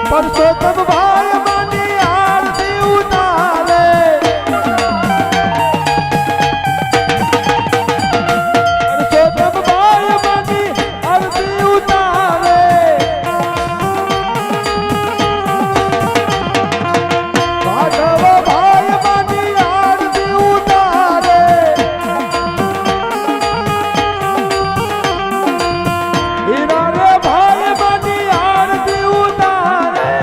પરસોત્તમ ભાઈ માની આરતી ઉતારે પરસોત્તમ ભાઈ માની આરતી ઉતારે રાઘવ ભાઈ માની આરતી ઉતારે હીરા રે ભાઈ માની આરતી ઉતારે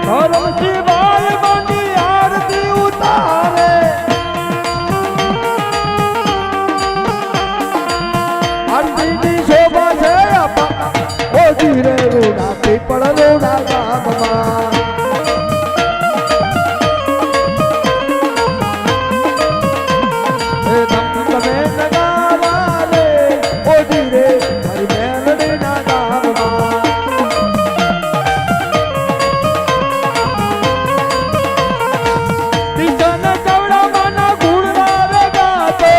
ધરમસિંહ ભાઈ માની આરતી ઉતારે આરતીની શોભા છે અપા ઓ ધીરે રૂડા પીપળ રૂડા ગામમાં એ તમે નગારા રે ઓ ધીરે મારી મેલડીના ગામમાં દિશાન ચવડામાંના ગુણના રે ગાતો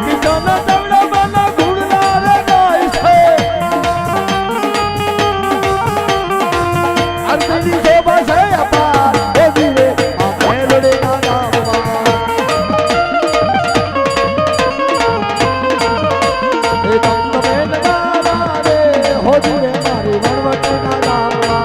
દિશાન ચવડામાંના ગુણના રે ગાય છે આરતીની શોભા છે અપાર ઓ ધીરે આ મેલડીના ગામમાં એ તમે નગારા રે હો ધીરે મારી વણવટના ગામમાં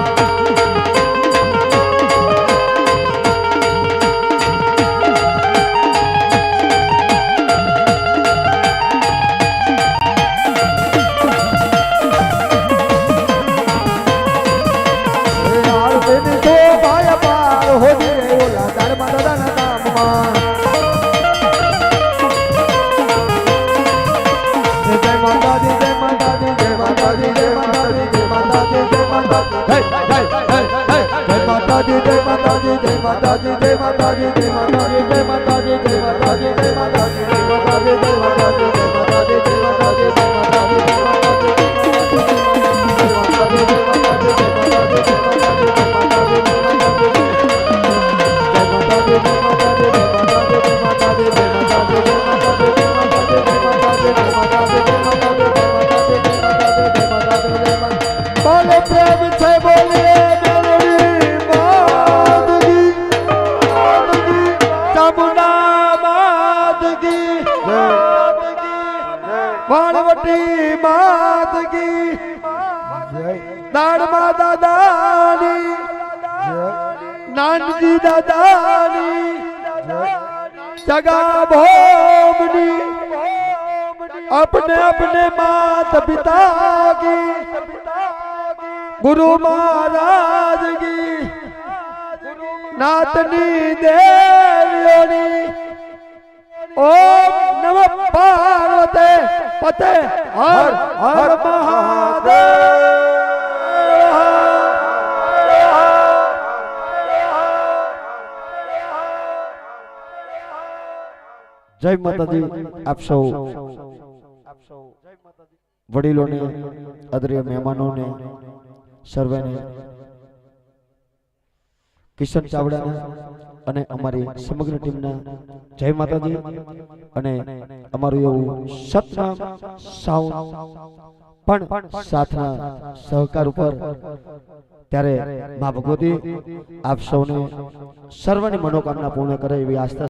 આરતીની શોભા અપાર હો ધીરે ઓલા દાડમાં દાદાના ગામમાં જય માતાજી જય માતાજી જય માતાજી જય માતાજી જય માતાજી જય માતાજી હે હે હે જય માતાજી જય માતાજી જય માતાજી જય માતાજી જય માતાજી જય માતાજી જય માતાજી જય માતાજી જય માતાજી જય માતાજી જય માતાજી જય માતાજી જય માતાજી જય માતાજી બોલે પ્રેમ છે બોલીએ મેલડી માદગી ચામુંડા માદગી વાણવટી માદગી દાડમાં દાદાની નાનજી દાદાની જગા ભોમની अपने अपने मात पिता की गुरु महाराज की नातनी देवयोनी ओम नमः पार्वते पते हर हर महादेव जय माताजी आप सौ वडीलों ने आदरणीय मेहमानों ने सर्वेने किशन चावड़ा ने अमारी समग्र टीम ने जय माताजी अने अमारू एवं सतनाम साउंड पण साथना सहकार पर त्यारे मां भगवती आप सौने सर्वनी मनोकामना पूर्ण करे एवी आस्था